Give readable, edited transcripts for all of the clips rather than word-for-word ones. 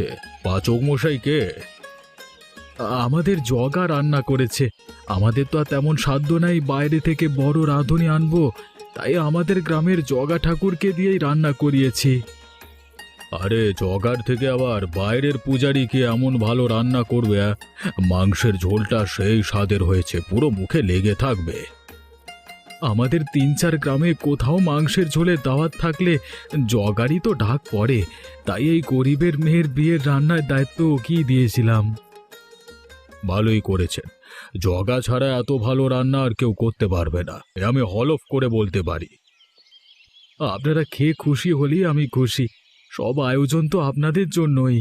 হয়েছে? পাচক মশাই কে? আমাদের জগা রান্না করেছে। আমাদের তো আর তেমন সাধ্য নাই বাইরে থেকে বড় রাঁধুনি আনবো, তাই আমাদের গ্রামের জগা ঠাকুরকে দিয়েই রান্না করিয়েছি। আরে জগার থেকে আবার বাইরের পূজারি কি এমন ভালো রান্না করবে? মাংসের ঝোলটা সেই স্বাদের হয়েছে, পুরো মুখে লেগে থাকবে। আমাদের ৩-৪ গ্রামে কোথাও মাংসের ঝোলের দাওয়াত থাকলে জগারই তো ঢাক পড়ে, তাই এই গরিবের মেয়ের বিয়ের রান্নার দায়িত্ব ওকেই দিয়েছিলাম। ভালোই করেছেন। জগা ছাড়া এত ভালো রান্না আর কেউ করতে পারবে না, এ আমি হলফ করে বলতে পারি। আপনারা খেয়ে খুশি হলেই আমি খুশি। সব আয়োজন তো আপনাদের জন্যই।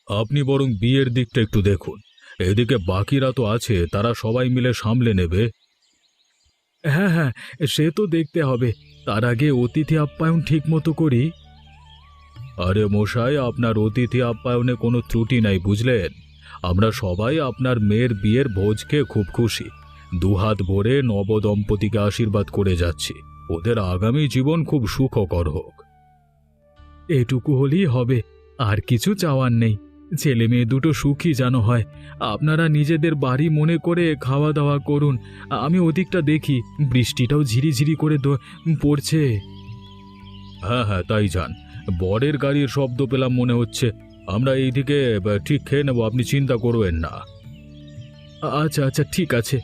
আপনি বরং বিয়ের দিকটা একটু দেখুন, এদিকে বাকিরা তো আছে, তারা সবাই মিলে সামলে নেবে। হ্যাঁ হ্যাঁ, সে তো দেখতে হবে। তার আগে অতিথি আপ্যায়ন ঠিক মতো করি। আরে মশাই, আপনার অতিথি আপ্যায়নে কোনো ত্রুটি নাই, বুঝলেন? আমরা সবাই আপনার মেয়ের বিয়ের ভোজ খেয়ে খুব খুশি। দুহাত ভরে নবদম্পতিকে আশীর্বাদ করে যাচ্ছি, ওদের আগামী জীবন খুব সুখকর হোক। এটুকু হলেই হবে, আর কিছু চাওয়ার নেই। ছেলে মেয়ে দুটো সুখী যেন হয়। আপনারা নিজেদের বাড়ি মনে করে খাওয়া দাওয়া করুন, আমি ওদিকটা দেখি। বৃষ্টিটাও ঝিরিঝিরি করে পড়ছে। হ্যাঁ হ্যাঁ, তাই যান। বরের গাড়ির শব্দ পেলাম মনে হচ্ছে। আমরা এইদিকে ঠিক খেয়ে নেব, আপনি চিন্তা করবেন না। আচ্ছা আচ্ছা, ঠিক আছে।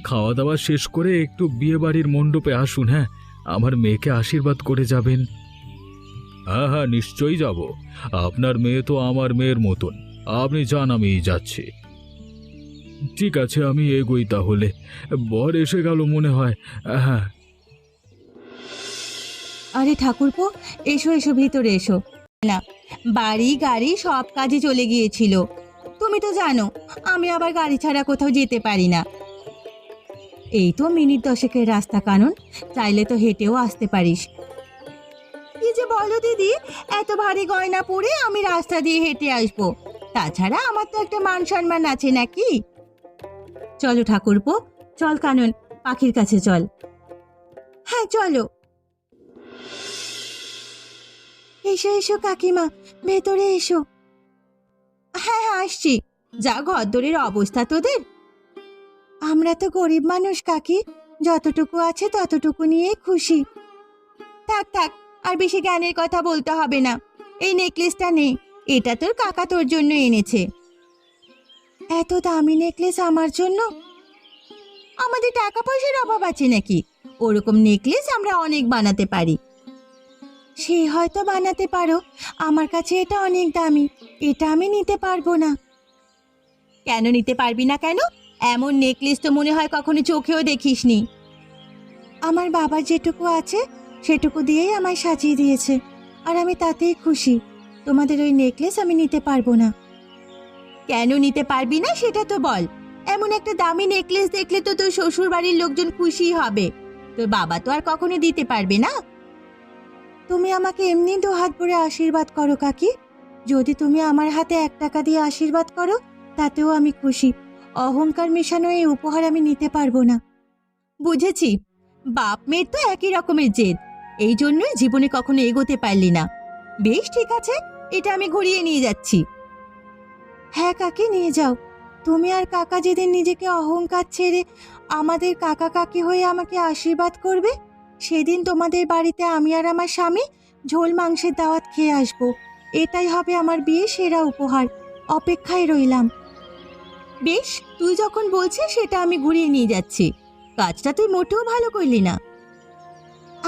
খাওয়া দাওয়া শেষ করে একটু বিয়ে বাড়ির মণ্ডপে আসুন। হ্যাঁ, আমার মেয়েকে আশীর্বাদ করে যাবেন। হ্যাঁ হ্যাঁ, নিশ্চয়ই যাব। আপনার মেয়ে তো আমার মেয়ের মতন। আপনি যান, আমি যাচ্ছি। ঠিক আছে, আমি এগোই তাহলে। বর এসে গেল মনে হয়। হ্যাঁ। আরে ঠাকুরপো, এসো এসো, ভিতরে এসো। না, বাড়ি গাড়ি সব কাজে চলে গিয়েছিল। তুমি তো জানো আমি আবার গাড়ি ছাড়া কোথাও যেতে পারি না। এই তো মিনিট 10-এর রাস্তা, কানন চাইলে তো হেঁটেও আসতে পারিস। কি যে বলো দিদি, এত ভারী গয়না পরে আমি রাস্তা দিয়ে হেঁটে আসবো? তাছাড়া আমার তো একটা মান সম্মান আছে নাকি? চলো ঠাকুরপো, চল কানন, পাখির কাছে চল। হ্যাঁ চলো। এসো এসো কাকিমা, ভেতরে এসো। হ্যাঁ হ্যাঁ, আসছি। যা ঘরদোরের অবস্থা তোদের। আমরা তো গরিব মানুষ কাকি, যতটুকু আছে ততটুকু নিয়ে খুশি। থাক থাক, আর বেশি জ্ঞানের কথা বলতে হবে না। এই নেকলেসটা নে, এটা তোর কাকা তোর জন্য এনেছে। এত দামি নেকলেস আমার জন্য? আমাদের টাকা পয়সার অভাব আছে নাকি? ওরকম নেকলেস আমরা অনেক বানাতে পারি। সে হয়তো বানাতে পারো, আমার কাছে এটা অনেক দামি, এটা আমি নিতে পারবো না। কেন নিতে পারবি না কেন? এমন নেকলেস তো মনে হয় কখনো চোখেও দেখিসনি। আমার বাবার যেটুকু আছে সেটুকু দিয়েই আমায় সাজিয়ে দিয়েছে, আর আমি তাতেই খুশি। তোমাদের ওই নেকলেস আমি নিতে পারবো না। কেন নিতে পারবি না সেটা তো বল। এমন একটা দামি নেকলেস দেখলে তো তোর শ্বশুর বাড়ির লোকজন খুশি হবে। তোর বাবা তো আর কখনো দিতে পারবে না। তুমি আমাকে এমনি দুহাত ভরে আশীর্বাদ করো কাকি। যদি তুমি আমার হাতে 1 টাকা দিয়ে আশীর্বাদ করো তাতেও আমি খুশি। অহংকার মেশানো এই উপহার আমি নিতে পারবো না। বুঝেছি, বাপ মেয়ের তো একই রকমের জেদ, এই জন্যই জীবনে কখনো এগোতে পারলি না। বেশ ঠিক আছে, এটা আমি ঘুরিয়ে নিয়ে যাচ্ছি। হ্যাঁ কাকি, নিয়ে যাও। তুমি আর কাকা যেদিন নিজেকে অহংকার ছেড়ে আমাদের কাকা কাকি হয়ে আমাকে আশীর্বাদ করবে, সেদিন তোমাদের বাড়িতে আমি আর আমার স্বামী ঝোল মাংসের দাওয়াত খেয়ে আসবো। এটাই হবে আমার বিয়ে সেরা উপহার। অপেক্ষায় রইলাম। বেশ, তুই যখন বলছিস সেটা আমি ঘুরিয়ে নিয়ে যাচ্ছি। কাজটা তুই মোটেও ভালো করলি না।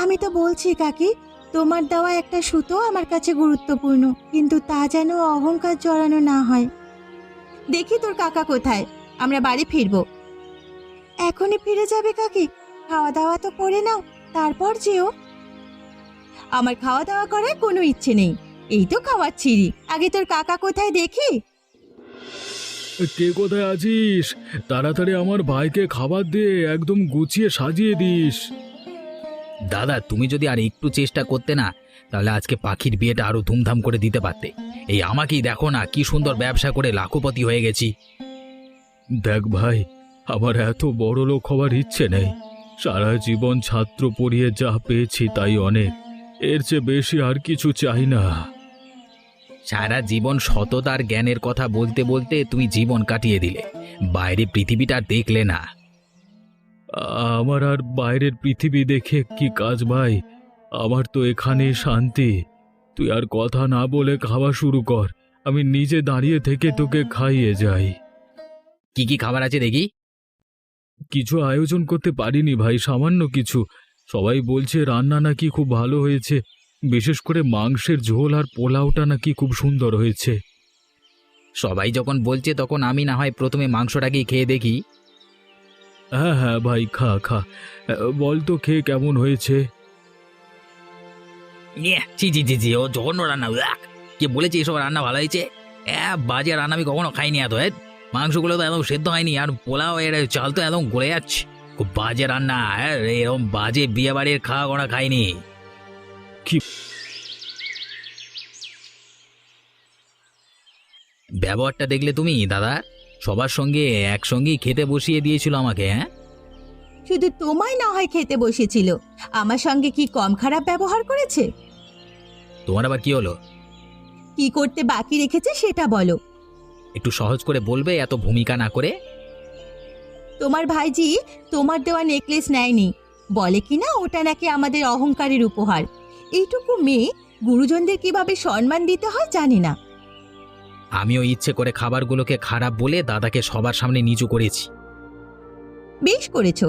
আমি তো বলছি কাকি, তোমার দেওয়া একটা সুতো আমার কাছে গুরুত্বপূর্ণ, কিন্তু তা যেন অহংকার জড়ানো না হয়। দেখি তোর কাকা কোথায়, আমরা বাড়ি ফিরবো। এখনই ফিরে যাবে কাকি? খাওয়া দাওয়া তো করে নাও, তারপর যেও। আমার খাওয়া দাওয়া করার কোনো ইচ্ছে নেই, এই তো খাওয়াচ্ছিরি। আগে তোর কাকা কোথায় দেখি। কে কোথায় আছিস? তাড়াতাড়ি আমার ভাইকে খাবার দিয়ে একদম গুছিয়ে সাজিয়ে দিস। দাদা, তুমি যদি আর একটু চেষ্টা করতে না, তাহলে আজকে পাখির বিয়েটা আরো ধুমধাম করে দিতে পারতে। এই আমাকেই দেখো না, কি সুন্দর ব্যবসা করে লাখপতি হয়ে গেছি। দেখ ভাই, আমার এত বড় লোক হওয়ার ইচ্ছে নেই। সারা জীবন ছাত্র পড়িয়ে যা পেয়েছি তাই অনেক, এর চেয়ে বেশি আর কিছু চাই না। সারা জীবন সততার জ্ঞানের কথা বলতে বলতে তুমি জীবন কাটিয়ে দিলে, বাইরে পৃথিবীটা আর দেখলে না। আমার আর বাইরের পৃথিবী দেখে কি কাজ ভাই, আমার তো এখানে শান্তি। তুই আর কথা না বলে খাওয়া শুরু কর, আমি নিজে দাঁড়িয়ে থেকে তোকে খাইয়ে যাই। কি কি খাবার আছে দেখি? কিছু আয়োজন করতে পারিনি ভাই, সামান্য কিছু। সবাই বলছে রান্না নাকি খুব ভালো হয়েছে, বিশেষ করে মাংসের ঝোল আর পোলাওটা নাকি খুব সুন্দর হয়েছে। সবাই যখন বলছে তখন আমি না হয় প্রথমে মাংসটাকেই খেয়ে দেখি। হ্যাঁ হ্যাঁ ভাই, খা খা, বল তো খেয়ে কেমন হয়েছে। জি জি জি জি, ও জঘন্য রান্না। কে বলেছে এসব রান্না ভালো হয়েছে? বাজে রান্না আমি কখনো খাইনি এত। মাংসগুলো তো একদম সেদ্ধ হয়নি, আর পোলাও এর চাল তো একদম গলে যাচ্ছে। খুব বাজে রান্না। এরকম বাজে বিয়ে বাড়ির খাওয়া গোনা খাইনি। কি? ব্যবহারটা দেখলে তুমি দাদা? সবার সঙ্গে একসঙ্গেই খেতে বসিয়ে দিয়েছিল আমাকে। হ্যাঁ, শুধু তোমায় না হয় খেতে বসেছিল, আমার সঙ্গে কি কম খারাপ ব্যবহার করেছে? তোমার আবার কি হলো? কি করতে বাকি রেখেছে সেটা বলো। একটু সহজ করে বলবে, এত ভূমিকা না করে। তোমার ভাইজি তোমার দেওয়া নেকলেস নেয়নি, বলে কিনা ওটা নাকি আমাদের অহংকারের উপহার। এইটুকু মেয়ে গুরুজনদের কিভাবে সম্মান দিতে হয় জানে না। আমিও ইচ্ছে করে খাবারগুলোকে খারাপ বলে দাদাকে সবার সামনে নিচু করেছি। বেশ করেছো।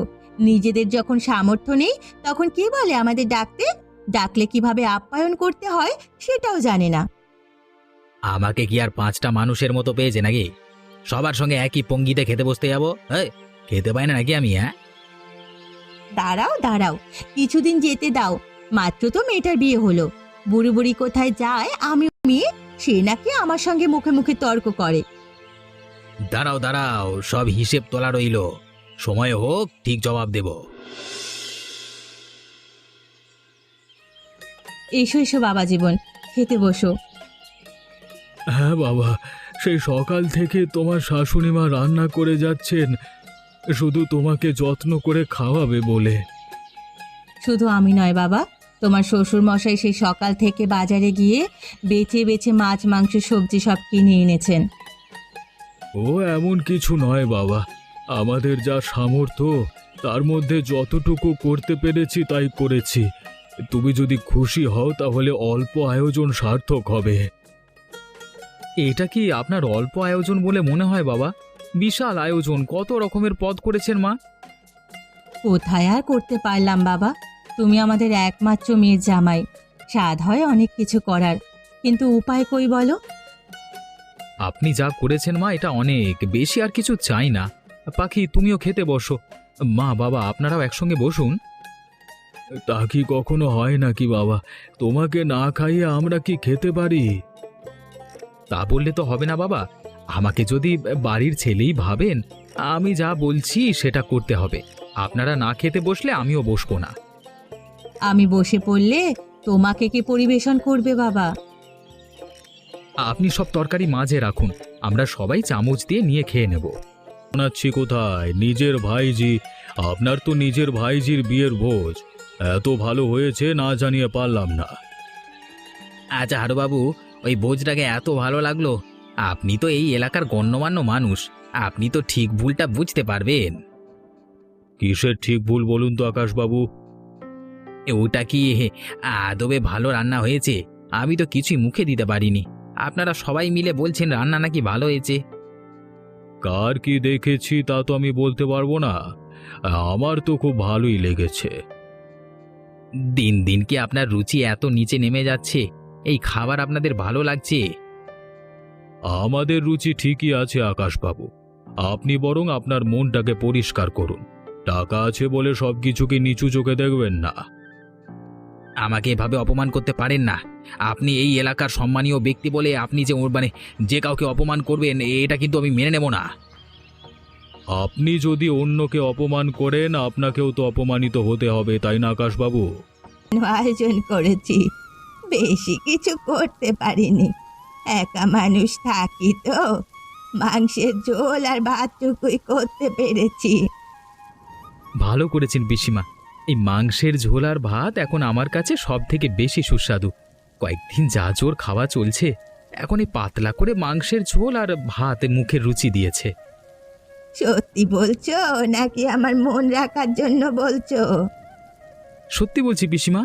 নিজেদের যখন সামর্থ্য নেই তখন কে বলে আমাদের ডাকতে? ডাকলে কিভাবে আপ্যায়ন করতে হয় সেটাও জানে না। আমাকে কি আর 5টা মানুষের মতো পেয়েছে নাকি? সবার সঙ্গে একই পঙ্গিতে খেতে বসতে যাবো? খেতে পাই না নাকি আমি? দাঁড়াও দাঁড়াও, কিছুদিন যেতে দাও। মাত্র তো মেয়েটার বিয়ে হলো, বুড়ি বুড়ি কোথায় যায় আমি মেয়ে, সে নাকি আমার সঙ্গে মুখে মুখে তর্ক করে। দাঁড়াও দাঁড়াও, সব হিসেব তোলা রইল, সময় হোক ঠিক জবাব দেব। এসো এসো বাবা জীবন, খেতে বসো। হ্যাঁ বাবা, সেই সকাল থেকে তোমার শাশুড়ি মা রান্না করে যাচ্ছেন শুধু তোমাকে যত্ন করে খাওয়াবে বলে। শুধু আমি নয় বাবা, তোমার শ্বশুর মশাই সেই সকাল থেকে বাজারে গিয়ে বেছে বেছে মাছ মাংস সবজি সব কিনে এনেছেন। ও এমন কিছু নয় বাবা, আমাদের যা সামর্থ্য তার মধ্যে যতটুকু করতে পেরেছি তাই করেছি। তুমি যদি খুশি হও তাহলে অল্প আয়োজন সার্থক হবে। এটা কি আপনার অল্প আয়োজন বলে মনে হয় বাবা? বিশাল আয়োজন, কত রকমের পদ করেছেন মা। কোথায় আর করতে পারলাম বাবা, তুমি আমাদের একমাত্র মেয়ের জামাই, স্বাদ হয় অনেক কিছু করার, কিন্তু উপায় কই বলো? আপনি যা করেছেন মা, এটা অনেক বেশি, আর কিছু চাই না। পাখি, তুমিও খেতে বসো। মা বাবা আপনারাও একসঙ্গে বসুন। তা কি কখনো হয় নাকি বাবা? তোমাকে না খাইয়ে আমরা কি খেতে পারি? তা বললে তো হবে না বাবা, আমাকে যদি বাড়ির ছেলেই ভাবেন, আমি যা বলছি সেটা করতে হবে। আপনারা না খেতে বসলে আমিও বসবো না। আমি বসে পড়লে তোমাকে কে পরিবেশন করবে বাবা? আপনি সব তরকারি মাঝে রাখুন, আমরা সবাই চামচ দিয়ে নিয়ে খেয়ে নেব। শোনাচ্ছি কোথায়? নিজের ভাইজি, আপনার তো নিজের ভাইজির বিয়ের ভোজ, এত ভালো হয়েছে না জানিয়ে পারলাম না। আচ্ছা হারুবাবু, ওই ভোজটাকে এত ভালো লাগলো। আপনি তো এই এলাকার গণ্যমান্য মানুষ, আপনি তো ঠিক ভুলটা বুঝতে পারবেন। কিসের ঠিক ভুল বলুন তো আকাশবাবু? ওটা কি আদবে ভালো রান্না হয়েছে? আমি তো কিছুই মুখে দিতে পারিনি। আপনারা সবাই মিলে বলছেন রান্না নাকি ভালো হয়েছে। কার কি দেখেছি তা তো আমি বলতে পারবো না, আমার তো খুব ভালোই লেগেছে। দিন দিন কি আপনার রুচি এত নিচে নেমে যাচ্ছে? এই খাবার আপনাদের ভালো লাগছে? আমাদের রুচি ঠিকই আছে আকাশবাবু, আপনি বরং আপনার মনটাকে পরিষ্কার করুন। টাকা আছে বলে সবকিছুকে নিচু চোখে দেখবেন না। আমাকে এভাবে অপমান করতে পারেন না। আপনি এই এলাকার সম্মানীয় ব্যক্তি বলে আপনি যে যে কাউকে অপমান করবেন, এটা কিন্তু আমি মেনে নেব না। আপনি যদি অন্যকে অপমান করেন আপনাকেও তো অপমানিত হতে হবে, তাই না আকাশবাবু? আয়োজন করেছি, বেশি কিছু করতে পারিনি, একা মানুষ থাকি তো, মাংসের ঝোল আর ভাতটুকুই করতে পেরেছি। ভালো করেছেন পিসিমা, এই মাংসের ঝোল আর ভাত এখন আমার কাছে সব থেকে বেশি সুস্বাদু। কয়েকদিন যা জোর খাওয়া চলছে, এখন এই পাতলা করে মাংসের ঝোল আর ভাত মুখের রুচি দিয়েছে। সত্যি বলছো নাকি আমার মন রাখার জন্য বলছো? সত্যি বলছি পিসিমা।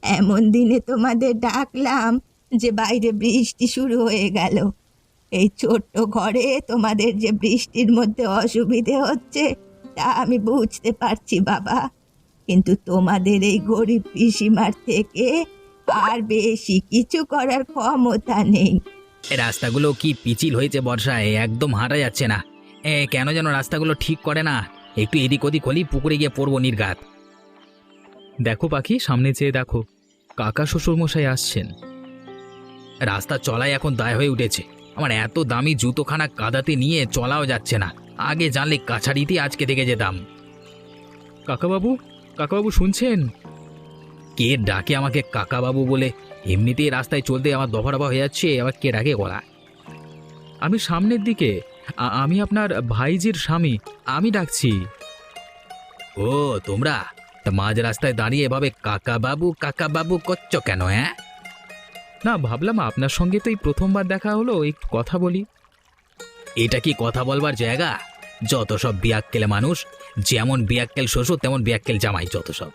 এমন দিনে তোমাদের ডাকলাম যে বাইরে বৃষ্টি শুরু হয়ে গেল। এই ছোট্ট ঘরে তোমাদের যে বৃষ্টির মধ্যে অসুবিধে হচ্ছে তা আমি বুঝতে পারছি বাবা, কিন্তু তোমাদের এই গরিব পিসিমার থেকে আর বেশি কিছু করার ক্ষমতা নেই। এই রাস্তাগুলো কি পিচিল হয়েছে বর্ষায়, একদম হাঁটা যাচ্ছে না। কেন যেন রাস্তাগুলো ঠিক করে না। একটু এদিক ওদিক হলেই পুকুরে গিয়ে পড়বো নির্ঘাত। দেখো পাখি, সামনে চেয়ে দেখো, কাকা শ্বশুর মশাই আসছেন। রাস্তা চলাই এখন দায় হয়ে উঠেছে। আমার এত দামি জুতোখানা কাদাতে নিয়ে চলাও যাচ্ছে না। আগে জানলে কাছারিতে আজকে থেকে যেতাম। কাকাবাবু, কাকাবাবু শুনছেন? কে ডাকে আমাকে কাকাবাবু বলে? এমনিতেই রাস্তায় চলতে আমার দফা হয়ে যাচ্ছে, আবার কে ডাকে গলা? আমি সামনের দিকে, আমি আপনার ভাইজির স্বামী, আমি ডাকছি। ও তোমরা, তা মাঝ রাস্তায় দাঁড়িয়ে এভাবে কাকাবাবু করছো কেন? হ্যাঁ, না, ভাবলাম আপনার সঙ্গে তো এই প্রথমবার দেখা হলো, একটু কথা বলি। এটা কি কথা বলবার জায়গা? যত সব বিয়াক্কেলে মানুষ, যেমন বিয়াক্কেল শ্বশুর তেমন বিয়াক্কেল জামাই, যত সব।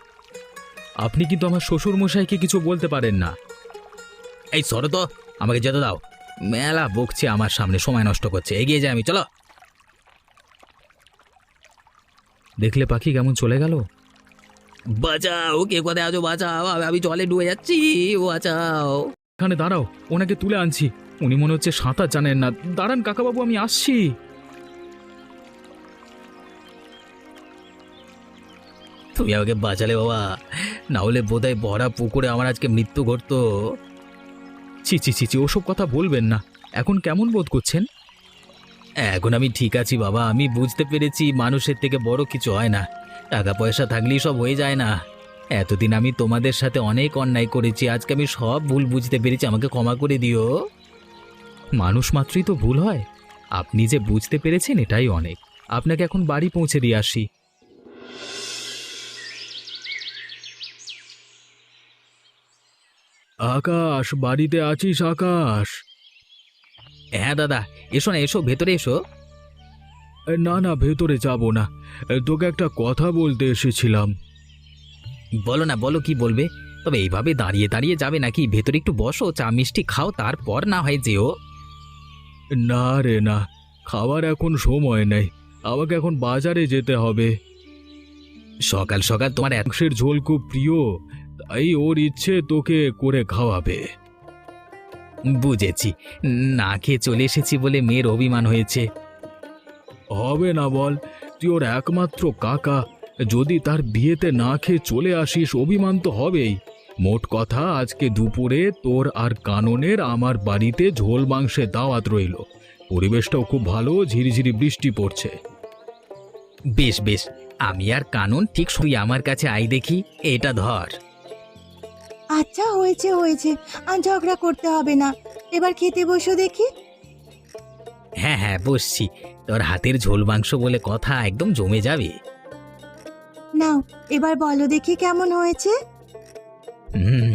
আপনি কিন্তু আমার শ্বশুর মশাইকে কিছু বলতে পারেন না। এই সরো তো, আমাকে যেতে দাও। মেলা বকছে আমার সামনে, সময় নষ্ট করছে। এগিয়ে যাই আমি, চলো। দেখলে পাখি কেমন চলে গেল? বাঁচাও, কে কোথায় আছো? বাঁচাও, আমি জলে ডুবে যাচ্ছি, বাঁচাও। এখানে দাঁড়াও, ওনাকে তুলে আনছি। উনি মনে হচ্ছে সাঁতার জানেন না। দাঁড়ান কাকাবাবু, আমি আসছি। তুমি আমাকে বাঁচালে বাবা, না হলে বোধহয় ভরা পুকুরে আমার আজকে মৃত্যু ঘটতো। ছি ছি ছি ছি, ওসব কথা বলবেন না। এখন কেমন বোধ করছেন? এখন আমি ঠিক আছি বাবা। আমি বুঝতে পেরেছি মানুষের থেকে বড় কিছু হয় না। টাকা পয়সা থাকলেই সব হয়ে যায় না। এতদিন আমি তোমাদের সাথে অনেক অন্যায় করেছি, আজকে আমি সব ভুল বুঝতে পেরেছি। আমাকে ক্ষমা করে দিও। মানুষ মাত্রই তো ভুল হয়। আপনি যে বুঝতে পেরেছেন এটাই অনেক। আপনাকে এখন বাড়ি পৌঁছে দিয়ে আসি। আকাশ, বাড়িতে আছিস আকাশ? হ্যাঁ দাদা, এসো না, এসো, ভেতরে এসো। না না, ভেতরে যাব না। তোকে একটা কথা বলতে এসেছিলাম। বলো না, বলো, কি বলবে? তবে এইভাবে দাঁড়িয়ে দাঁড়িয়ে যাবে নাকি? ভেতরে একটু বসো, চা মিষ্টি খাও, তারপর না হয় যেও। না রে না, খাওয়ার এখন সময় নেই। আমাকে এখন বাজারে যেতে হবে। সকাল সকাল তোমার এত মাংসের ঝোল খুব প্রিয়, তাই ওর ইচ্ছে তোকে করে খাওয়াবে। বুঝেছি, না খেয়ে চলে এসেছি বলে মেয়ের অভিমান হয়েছে। হবে না বল, তুই ওর একমাত্র কাকা। যদি তার বিয়েতে না খেয়ে চলে আসিস, অভিমান তো হবেই। মোট কথা, আজকে দুপুরে তোর আর কাননের আমার বাড়িতে ঝোল মাংসের দাওয়াত রইল। পরিবেশটাও খুব ভালো, ঝিরিঝিরি বৃষ্টি পড়ছে। বেশ বেশ, আমি আর কানন ঠিক শুই আমার কাছে আই দেখি, এটা ধর। আচ্ছা, হয়েছে হয়েছে, আর ঝগড়া করতে হবে না। এবার খেতে বসো দেখি। হ্যাঁ হ্যাঁ, বসছি। তোর হাতের ঝোল মাংস বলে কথা, একদম জমে যাবে। নাও, এবার বলো দেখি কেমন হয়েছে। হুম,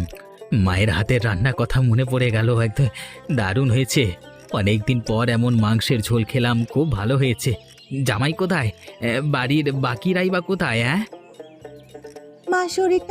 মায়ের হাতের রান্নার কথা মনে পড়ে গেল। একদম দারুণ হয়েছে। অনেকদিন পর এমন মাংসের ঝোল খেলাম, খুব ভালো হয়েছে। জামাই কোথায়? বাড়ির বাকিরাই বা কোথায়? হ্যাঁ, মা শরীরটা